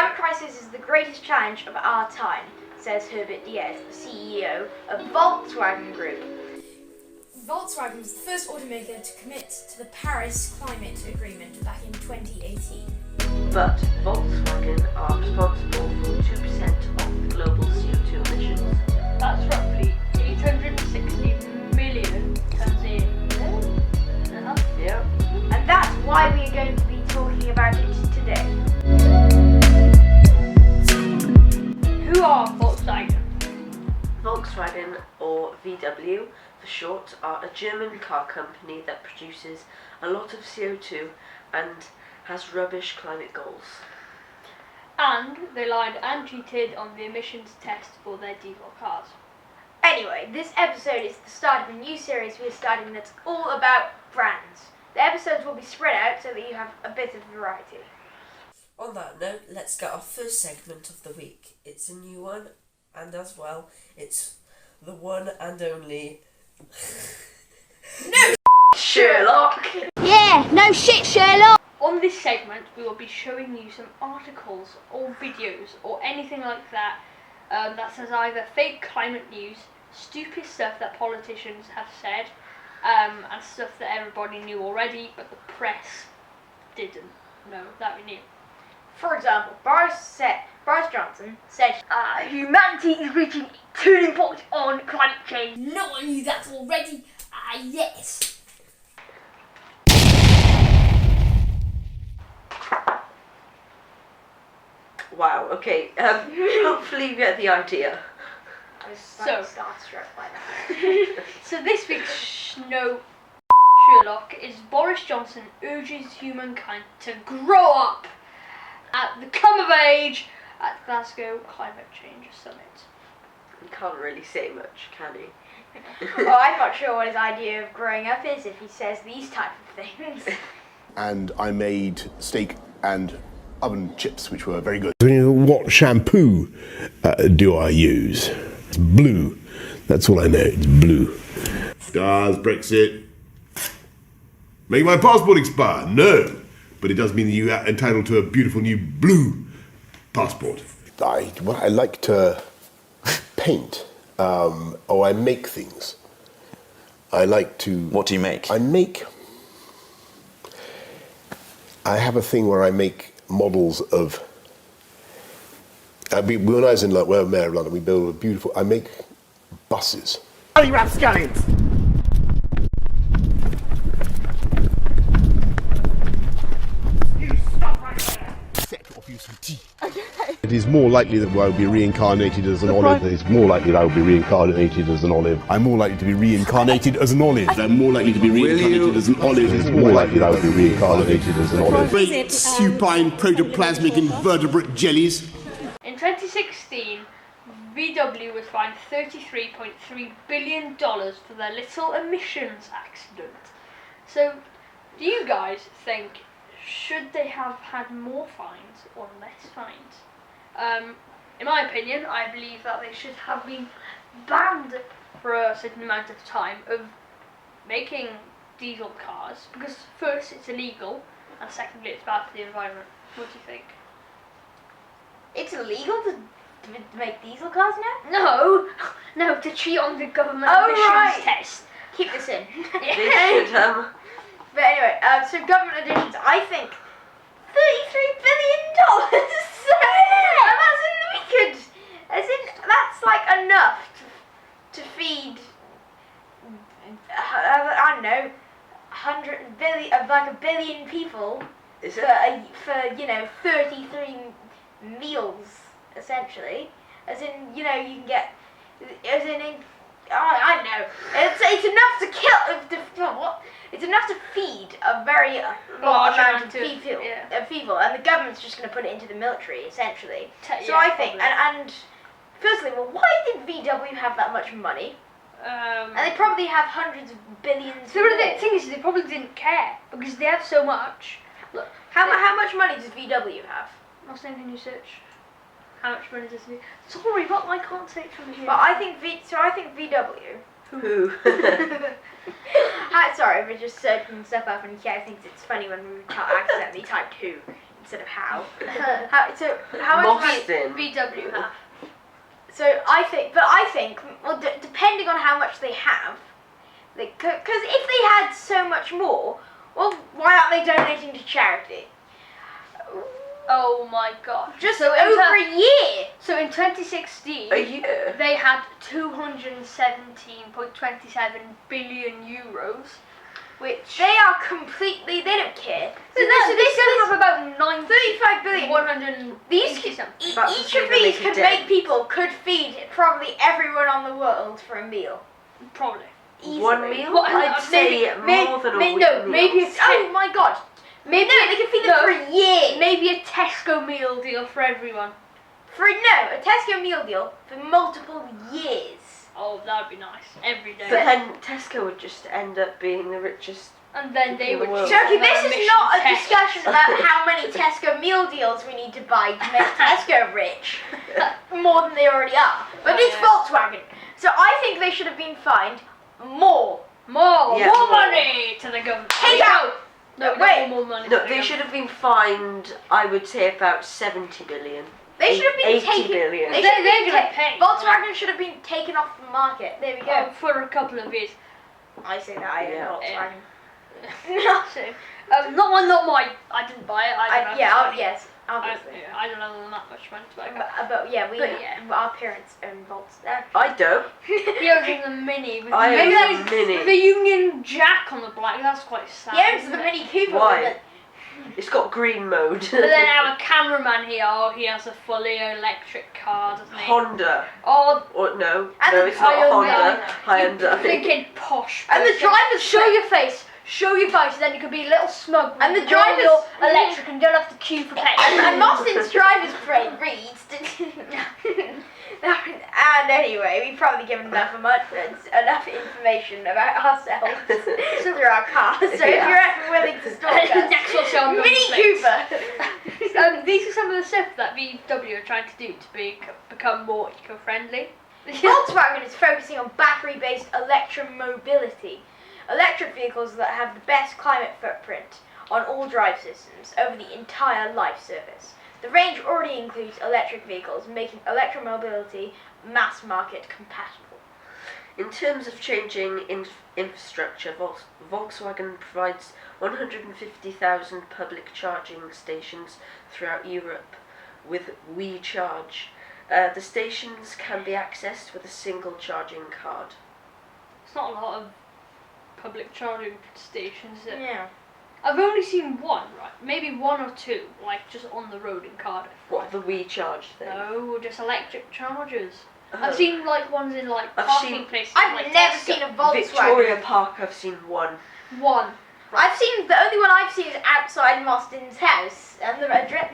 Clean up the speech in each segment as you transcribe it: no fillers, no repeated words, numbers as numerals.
climate crisis is the greatest challenge of our time, says Herbert Diaz, the CEO of Volkswagen Group. Volkswagen was the first automaker to commit to the Paris Climate Agreement back in 2018. But Volkswagen are responsible for 2% of the global CO2 emissions. That's roughly 860 million tons a year. Yeah. And that's why we are going to be talking about it today. Who are Volkswagen? Volkswagen, or VW for short, are a German car company that produces a lot of CO2 and has rubbish climate goals. And they lied and cheated on the emissions test for their diesel cars. Anyway, this episode is the start of a new series we're starting that's all about brands. The episodes will be spread out so that you have a bit of variety. On that note, let's get our first segment of the week. It's a new one, and as well, it's the one and only... No Sherlock! Yeah, no shit, Sherlock! On this segment, we will be showing you some articles or videos or anything like that that says either fake climate news, stupid stuff that politicians have said, and stuff that everybody knew already, but the press didn't know that we knew. For example, Boris Johnson said, Humanity is reaching a turning point on climate change. No one knew that already. Yes. Wow, okay, hopefully you get the idea. I was slightly starstruck by that. So this week's Sherlock is Boris Johnson urges humankind to grow up at the come of age at Glasgow Climate Change Summit. You can't really say much, can he? Well, I'm not sure what his idea of growing up is if he says these type of things. And I made steak and oven chips, which were very good. What shampoo do I use? It's blue. That's all I know. It's blue. Does Brexit make my passport expire? No. But it does mean that you are entitled to a beautiful new blue passport. I like to paint, or I make things. I like to... What do you make? I have a thing where I make models of... when I was in London, mayor of London, we built a beautiful... I make buses. Bloody rapscallions! It is more likely that I will be reincarnated as an olive. It's more likely that I will be reincarnated as an olive. I'm more likely to be reincarnated as an olive. I'm more likely to be reincarnated as an olive. It's more likely that I will be reincarnated as an olive. Great supine protoplasmic invertebrate jellies. In 2016, VW was fined $33.3 billion for their little emissions accident. So, do you guys think, should they have had more fines or less fines? In my opinion, I believe that they should have been banned for a certain amount of time of making diesel cars, because first, it's illegal, and secondly, it's bad for the environment. What do you think? It's illegal to make diesel cars now? No, to cheat on the government Oh, emissions right. test. Keep this in. They should, But anyway, so government additions, I think $33 billion. That's like enough to feed, I don't know, 100 billion, like a billion people Is for it? 33 meals essentially. As in, you can get, as in I don't know. It's enough to kill. What? It's enough to feed a very large amount of people, and the government's just going to put it into the military, essentially. So I think, and firstly, well, why did VW have that much money? And they probably have hundreds of billions. So the thing is, they probably didn't care because they have so much. Look, how much money does VW have? What's the name? Can you search? How much money does it? Sorry, but I can't say it from here. But I think VW. Who? Sorry, we're just searching stuff up, and Kiara thinks it's funny when we accidentally typed who instead of how. So how much Mostyn. VW have. So I think, well, depending on how much they have, because if they had so much more, well, why aren't they donating to charity? Oh my god. Just so over a year. So in 2016, A year. they had 217.27 billion euros, which They are completely. They don't care. so they still have about 35 billion. 180 These something. That's each the of thing these they could could make do. people could feed probably everyone on the world for a meal. Probably. Easily. One meal? What- I'd say more than a week no, meal. maybe a Oh my god. maybe No, they can feed them no, for a year. maybe a Tesco meal deal for everyone. A Tesco meal deal for multiple years. Oh, that'd be nice. Every day. But then Tesco would just end up being the richest. And then they in the would. world. choose Joking, their this is mission not a test. discussion about how many Tesco meal deals we need to buy to make Tesco rich. More than they already are. But it's Yeah. Volkswagen. So I think they should have been fined more. More Yeah, more. money to the government. Hey, No, now! no, we Wait. don't want more money. No, to the they should government. have been fined, I would say, about 70 billion. They should have been 80 taken. billion. They should have They're been gonna pay. Volkswagen should have been taken off the market. There we go. For a couple of years. I say that I own Yeah. Volkswagen. So, not my. I didn't buy it. I don't have Yeah, money. yes, obviously. I don't have that much money to buy a car. But yeah, But yeah. our parents own Volks. I don't. He owns the Mini with, I maybe own like the Mini. with a Union Jack on the back. That's quite sad. He owns isn't the it? Mini Cooper. Why? with it. It's got green mode. But then our cameraman here, he has a fully electric car, doesn't he? Honda. Oh, Or no, And no, the it's not Hyundai. Honda. you're Hyundai. thinking posh. And the person. driver's show side- your face. Show your face, then you could be a little smug. And the with all driver's- your electric, and you don't have to queue for petrol. And Mostyn's driver's plate reads. And anyway, we've probably given enough information about ourselves through our cars. So if you're ever willing to stalk us, Next we'll show 'em your Mini plates. Cooper. These are some of the stuff that VW are trying to do to become more eco-friendly. Volkswagen is focusing on battery-based electromobility. Electric vehicles that have the best climate footprint on all drive systems over the entire life service. The range already includes electric vehicles, making electromobility mass market compatible. In terms of changing infrastructure, Volkswagen provides 150,000 public charging stations throughout Europe with WeCharge. The stations can be accessed with a single charging card. It's not a lot of public charging stations. Is it? Yeah. I've only seen one, right? Maybe one or two, like just on the road in Cardiff. What, the WeCharge thing? No, just electric chargers. Oh. I've seen like ones in like I've parking seen- places. I've like never Tesco. seen a Volkswagen. Victoria Park, I've seen one. one. I've seen the only one I've seen is outside Mostyn's house, and the address.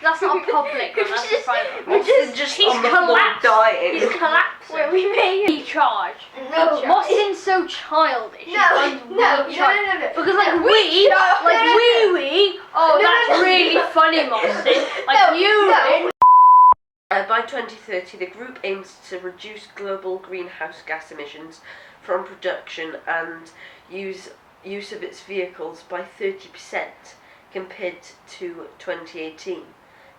That's not public, though, that's Just- private. we just- just he's on the floor collapsed. dying. He's collapsing. Where we made Recharge. Recharge. Mostyn's so childish. no, no. Because like No, we, no, like no, no, no. we, oh No, that's no, no. really funny, Mostyn. Like No, you. no. By 2030, the group aims to reduce global greenhouse gas emissions from production and use of its vehicles by 30% compared to 2018.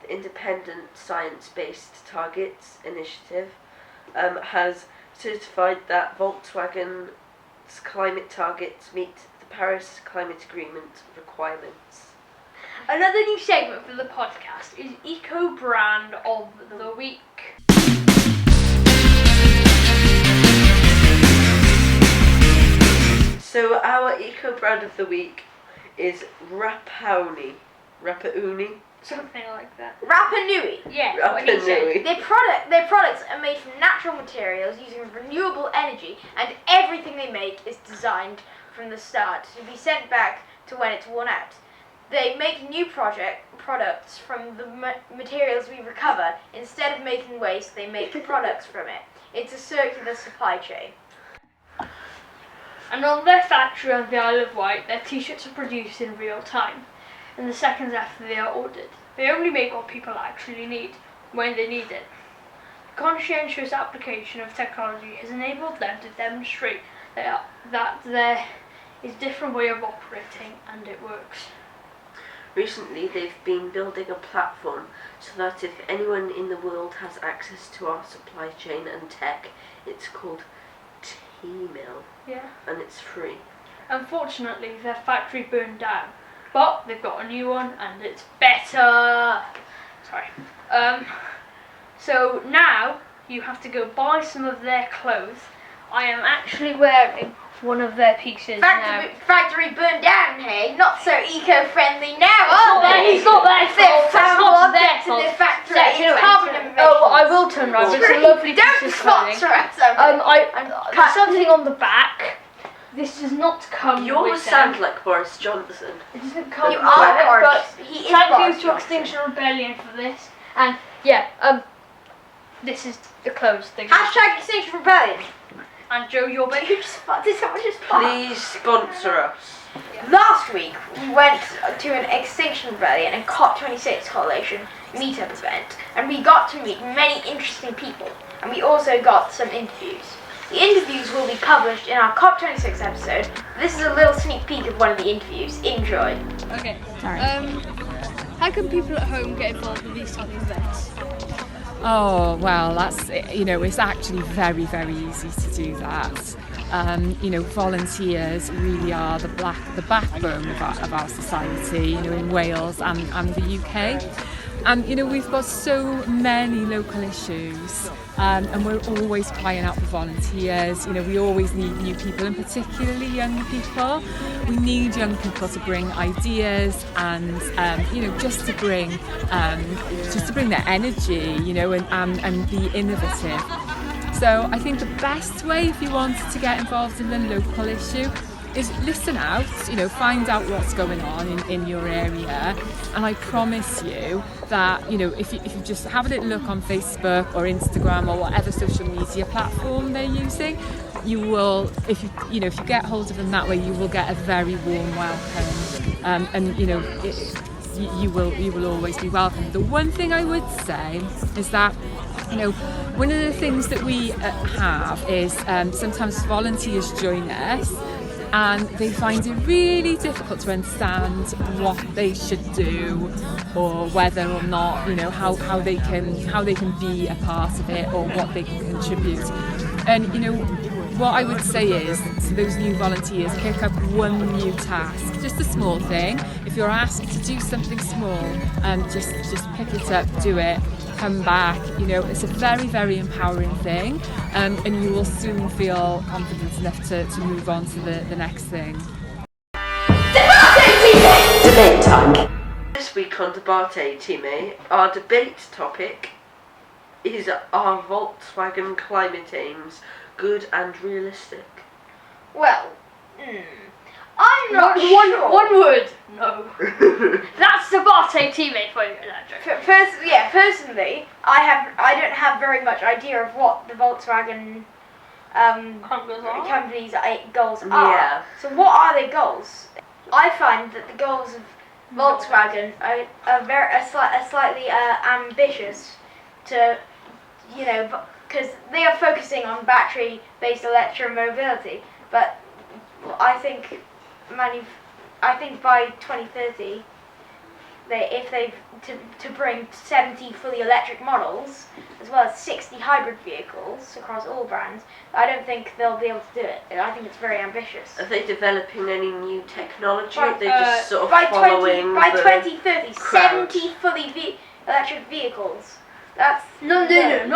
The Independent Science-Based Targets Initiative has certified that Volkswagen's climate targets meet the Paris Climate Agreement requirements. Another new segment for the podcast is Eco Brand of the Week. So our eco brand of the week is Rapauni. Something like that. Rapa Nui. Yeah, what he said. Rapanui. Their products are made from natural materials using renewable energy, and everything they make is designed from the start to be sent back to when it's worn out. They make new products from the materials we recover. Instead of making waste, they make products from it. It's a circular supply chain. And on their factory on the Isle of Wight, their t-shirts are produced in real time, in the seconds after they are ordered. They only make what people actually need, when they need it. The conscientious application of technology has enabled them to demonstrate that there is a different way of operating, and it works. Recently, they've been building a platform so that if anyone in the world has access to our supply chain and tech, it's called T-Mill, Yeah. and it's free. Unfortunately, their factory burned down, but they've got a new one and it's better. Sorry. So now you have to go buy some of their clothes. I am actually wearing one of their pieces now. Factory burned down, hey? Not so eco-friendly now, It's not their fault. It's not their to fault. the factory. Yeah, It's anyway, carbon emissions. Oh, I will turn around. It's a lovely Don't piece of clothing. sponsor us. Okay. There's something on the back. This does not come You always with sound them. like Boris Johnson. It doesn't come You with are it, Boris. but He is thank Boris you to Johnson. Extinction Rebellion for this. And yeah, this is the clothes thing. Hashtag Extinction Rebellion. And Joe, your Did bit. you just did someone just fart? Please sponsor us. Last week we went to an Extinction Rebellion and COP26 coalition meetup event, and we got to meet many interesting people, and we also got some interviews. The interviews will be published in our COP26 episode. This is a little sneak peek of one of the interviews. Enjoy. Okay. How can people at home get involved with these type of events? Oh, well, that's, it's actually very, very easy to do that. Volunteers really are the backbone of our society, in Wales and the UK. And, we've got so many local issues, and we're always crying out for volunteers. We always need new people, and particularly young people. We need young people to bring ideas and, just to bring their energy, and be innovative. So I think the best way, if you wanted to get involved in the local issue, is listen out, find out what's going on in your area, and I promise you that, if you just have a little look on Facebook or Instagram or whatever social media platform they're using, you will, if you get hold of them that way, you will get a very warm welcome, and you will always be welcome. The one thing I would say is that, one of the things that we have is sometimes volunteers join us and they find it really difficult to understand what they should do, or whether or not, how they can be a part of it, or what they can contribute. And what I would say is to those new volunteers, pick up one new task, just a small thing. If you're asked to do something small, just pick it up, do it, come back. It's a very, very empowering thing, and you will soon feel confident enough to move on to the next thing. Debate time. This week on Debate Time, our debate topic is, are Volkswagen climate aims good and realistic? Well, I'm not sure. One word. No. That's Debate TV for you. Personally, I don't have very much idea of what the Volkswagen company's goals are. Yeah. So what are their goals? I find that the goals of Volkswagen are slightly ambitious to, because they are focusing on battery-based electromobility. But I think by 2030, to bring 70 fully electric models as well as 60 hybrid vehicles across all brands, I don't think they'll be able to do it. I think it's very ambitious. Are they developing any new technology, or are they just sort of by following 2030, crowd? 70 fully electric vehicles. That's No, loads.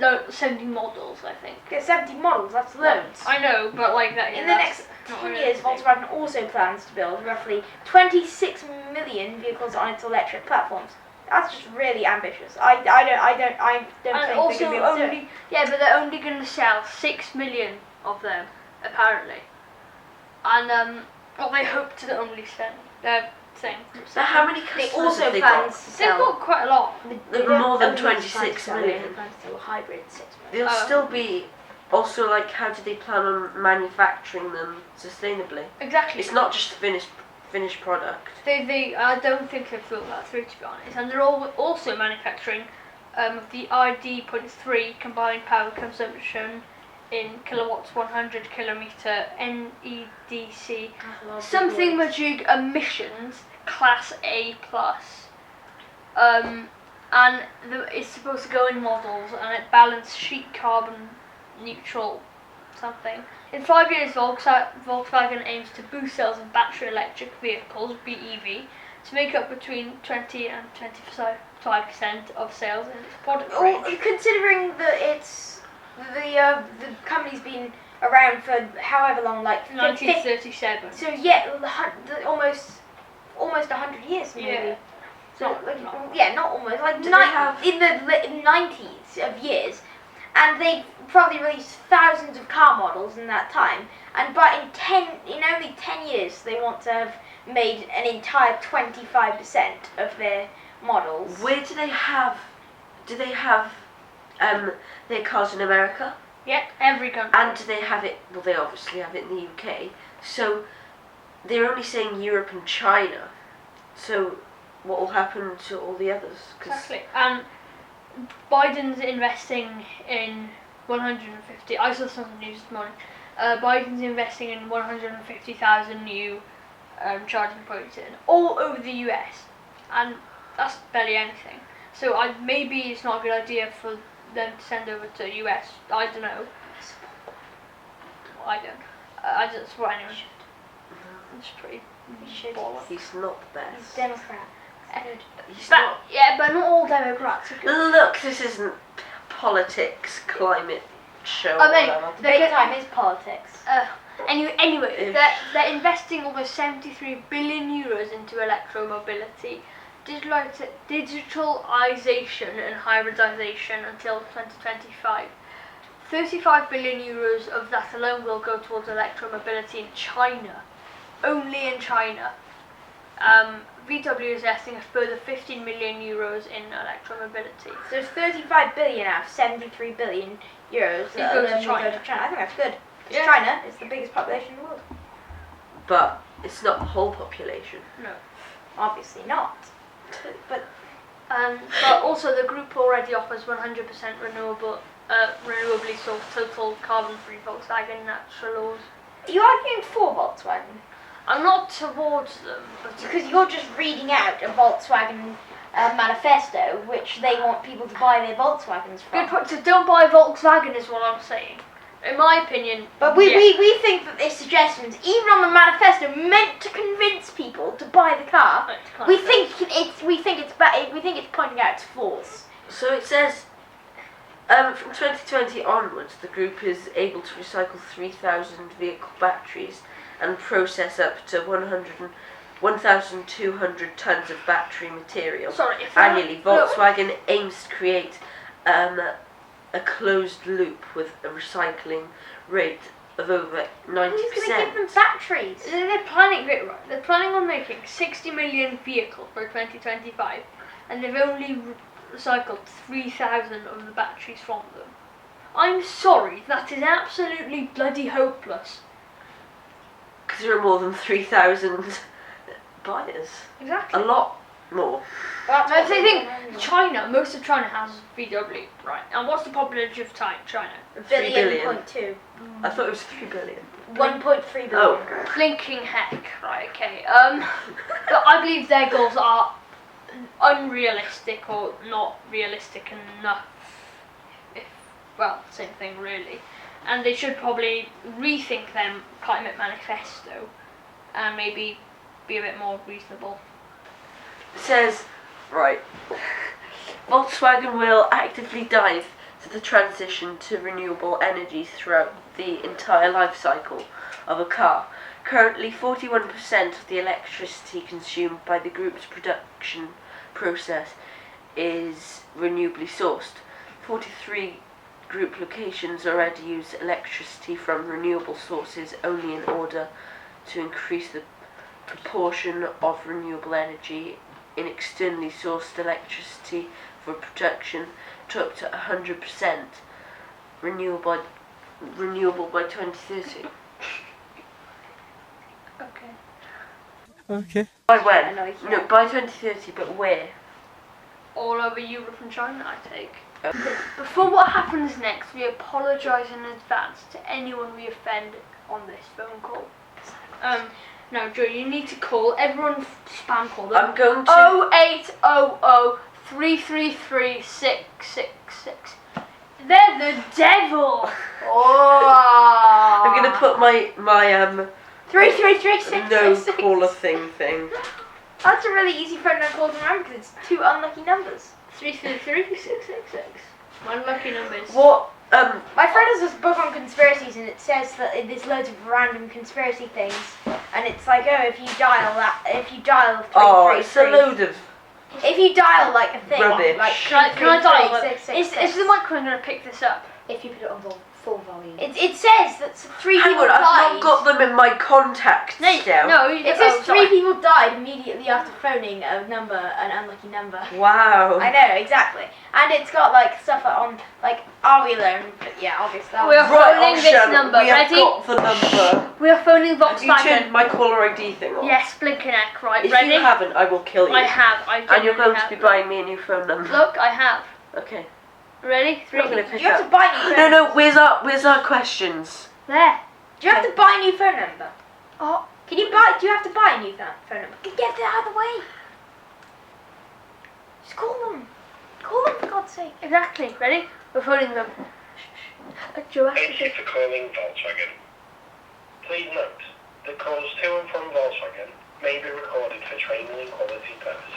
not 70 models, I think. Yeah, 70 models, that's loads. I know, but like that. In the next 10 years, Volkswagen also plans to build roughly 26 million vehicles on its electric platforms. That's just really ambitious. I don't think they're going to be able to do it. Yeah, but they're only going to sell 6 million of them, apparently. And they hope to only sell. So how many They customers also have they plan got? to They've sell. got quite a lot. They've got more than 26 million. They plan to sell a hybrid 6 million. They'll still be, also, like, how do they plan on manufacturing them sustainably? Exactly. It's not just finished product. I don't think they've thought that through, to be honest. And they're also manufacturing the ID.3 combined power consumption in kilowatts 100 kilometer NEDC something-majig emissions Class A+. And it's supposed to go in models, and it balanced sheet carbon neutral something. In 5 years, Volkswagen aims to boost sales of battery electric vehicles, BEV, to make up between 20 and 25% of sales in its product range. Well, considering that it's the company's been around for however long, like 1937. So yeah, almost 100 years maybe. Yeah. So Not- yeah, not almost like Do they have- in the 90s of years, and they probably released thousands of car models in that time. And but in only 10 years, they want to have made an entire 25% of their models. Where do they have? Do they have their cars in America? Yeah, every country. And do they have it? Well, they obviously have it in the UK. So they're only saying Europe and China. So what will happen to all the others? 'Cause Exactly. And Biden's investing in 150. I saw some news this morning. Biden's investing in 150,000 new charging points in all over the US, and that's barely anything. So maybe it's not a good idea for them to send over to US. I don't know. I don't. I just support anyone. It's pretty bollocks. he's not the He's best. Democrat. He's But not. yeah, but not all Democrats are good. Look, this isn't politics, climate show. I mean, whatever. Big time is politics. Anyway, Ish. they're investing almost 73 billion euros into electromobility, digitalization and hybridization until 2025. 35 billion euros of that alone will go towards electromobility in China. Only in China. VW is investing a further 15 million euros in electromobility. So it's 35 billion out of 73 billion euros. It goes to will China. go to China. I think that's good. 'Cause Yeah. China is the biggest population in the world. But it's not the whole population. No. Obviously not. But But also the group already offers 100% renewably sourced total carbon-free Volkswagen naturals. are you arguing for Volkswagen? I'm not towards them, but Because you're just reading out a Volkswagen manifesto, which they want people to buy their Volkswagens from. good point. So don't buy Volkswagen is what I'm saying. In my opinion. But we yeah. think that their suggestions, even on the manifesto, meant to convince people to buy the car. It's kind We of think it's pointing out its flaws. So it says, from 2020 onwards, the group is able to recycle 3,000 vehicle batteries and process up to 1,200 tons of battery material Sorry, if annually. look, Volkswagen aims to create a closed loop with a recycling rate of over 90%. Who's going to give them batteries? They're planning on making 60 million vehicles by 2025, and they've only recycled 3,000 of the batteries from them. I'm sorry, that is absolutely bloody hopeless. Because there are more than 3,000 buyers. Exactly. A lot more. That's I what they think want. China, most of China has VW, right? And what's the population of China? 3 billion. 1.2. I thought it was 3 billion. 1.3 billion. Oh. Blinking heck, right? Okay. But I believe their goals are unrealistic or not realistic enough. Well, same thing really. And they should probably rethink their climate manifesto and maybe be a bit more reasonable. It says, right, Volkswagen will actively dive to the transition to renewable energies throughout the entire life cycle of a car. Currently, 41% of the electricity consumed by the group's production process is renewably sourced. 43 group locations already use electricity from renewable sources only in order to increase the proportion of renewable energy in externally sourced electricity for production to up to 100% renewable by 2030. Okay. By when? I know, yeah. No, by 2030, but where? All over Europe and China, I take. Before what happens next, we apologise in advance to anyone we offend on this phone call. No, Joe, you need to call. Everyone spam call them. I'm going to. 0800 333 666. They're the devil. Oh. I'm going to put my 333 no caller thing. That's a really easy phone number to remember because it's 2 unlucky numbers. 333 666. One lucky numbers. What? My friend has this book on conspiracies, and it says that there's loads of random conspiracy things, and it's like, oh, if you dial 333, Oh, it's a load of. if you dial like a thing, Rubbish. like Can I dial it? 333 Is the microphone going to pick this up? If you put it on full volume. It says that 3 Hang people on, I've died. not got them in my contacts still. No, It says 3 people died immediately after phoning an unlucky number. Wow. I know, exactly. And it's got like stuff on, like, are we alone? But yeah, obviously. We are phoning on, this Shannon, number. we have Ready? got the number. We are phoning Have you Volkswagen. turned my caller ID thing on? Yes, blinking egg. Right, If ready? you haven't, I will kill you. I have. I And you're going genuinely to be have. buying me a new phone number. Look, I have. Okay. Ready? I'm not going to Three. pick You have up. to buy new phone. No, where's our questions? There. Do you have to buy a new phone number? Oh. Do you have to buy a new phone number? Get it out of the way. Just call them. Call them, for God's sake. Exactly. Ready? We're phoning them. Joe, Thank you for calling Volkswagen. Please note that calls to and from Volkswagen may be recorded for training and quality purposes.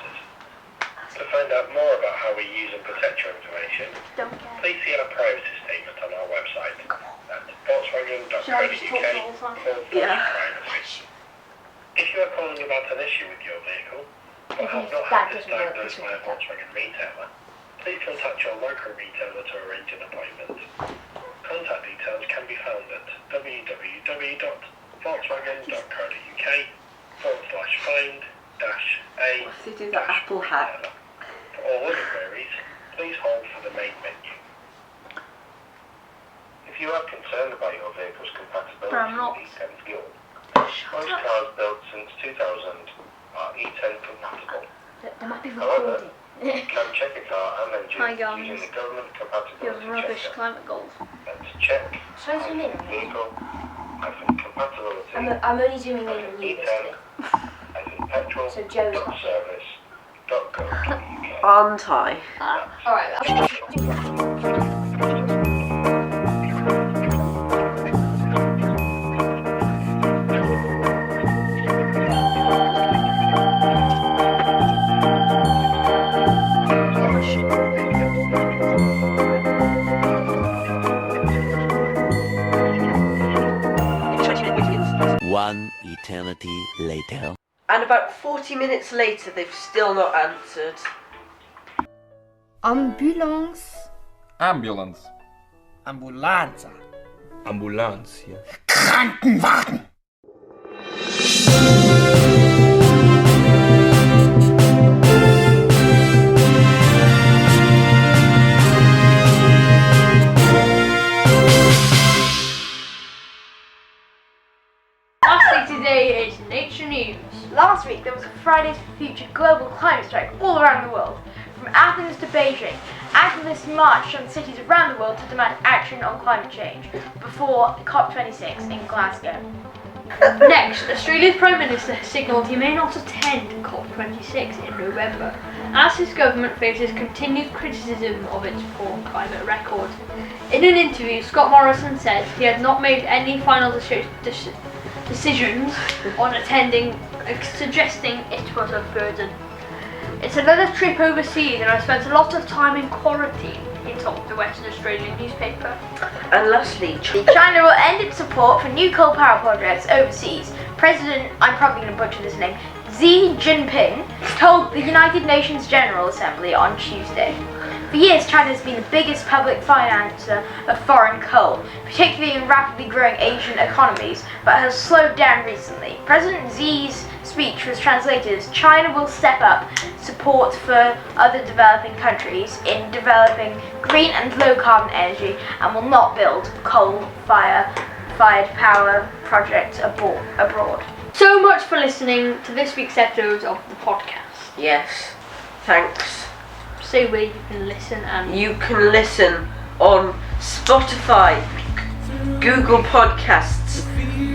To find out more about how we use and protect your information, don't care. please see our privacy statement on our website at volkswagen.co.uk/privacy. If you are calling about an issue with your vehicle, but have not had this diagnosed by a Volkswagen retailer, please contact your local retailer to arrange an appointment. Contact details can be found at www.volkswagen.co.uk/find-a. What if they do that Apple hack? For all other queries, please hold for the main menu. If you are concerned about your vehicle's compatibility I'm not. with E10 fuel, most cars built since 2000 are E10 compatible. They might be However, recording. you can check a car and Hi, engine guys. using the government Your compatibility rubbish checker. climate goals. Let's check Shall I zoom in? vehicle-compatibility I'm only zooming in on you this E10 bit. So Joe's not here. petrol.service.co.uk. Aren't I? Alright. One eternity later. And about 40 minutes later, they've still not answered. Ambulance. Ambulance. Ambulanza. Ambulancia. Krankenwagen! Lastly today is Nature News. Last week there was a Fridays for Future global climate strike all around the world. From Athens to Beijing, activists marched on cities around the world to demand action on climate change before COP26 in Glasgow. Next, Australia's Prime Minister has signalled he may not attend COP26 in November, as his government faces continued criticism of its poor climate record. In an interview, Scott Morrison said he had not made any final decisions on attending, suggesting it was a burden. It's another trip overseas and I spent a lot of time in quarantine, he told the Western Australian newspaper. And lastly, China will end its support for new coal power projects overseas. President, I'm probably going to butcher this name, Xi Jinping told the United Nations General Assembly on Tuesday. For years, China has been the biggest public financer of foreign coal, particularly in rapidly growing Asian economies, but has slowed down recently. President Xi's speech was translated as China will step up support for other developing countries in developing green and low carbon energy and will not build coal-fired power projects abroad. So much for listening to this week's episode of the podcast. yes, thanks. Say where you can listen and You can listen on Spotify, Google Podcasts,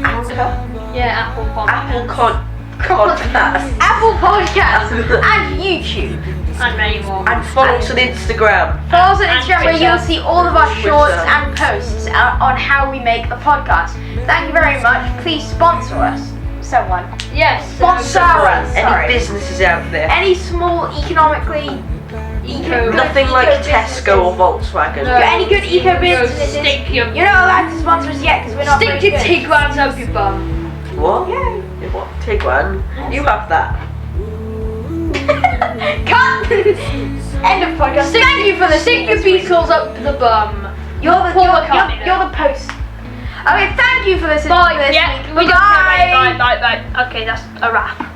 Anchor, Yeah, Apple Podcasts. Podcast. Apple Podcasts, and YouTube. And many more. And follow us on Instagram. Follow us on And Instagram where Twitter. you'll see all of our Twitter. shorts and posts on how we make the podcast. Thank you very much. Please sponsor us. Someone. Yes. Sponsor us. Any Sorry. businesses out there. Any small economically Nothing like Tesco or Volkswagen. No. Any good eco businesses? Stick your. You're not allowed to sponsor us yet because we're not Stick very your good. Tiguan's up your bum. What? Yeah. What? Tiguan? You have that. Cut. End of podcast. Thank you for Stick listening. your beetles up the bum. You're the Paul McCartney you're the post. Okay, thank you for listening. Bye. This Yeah. week. We don't Bye. care. Bye. Bye. Bye. Okay, that's a wrap.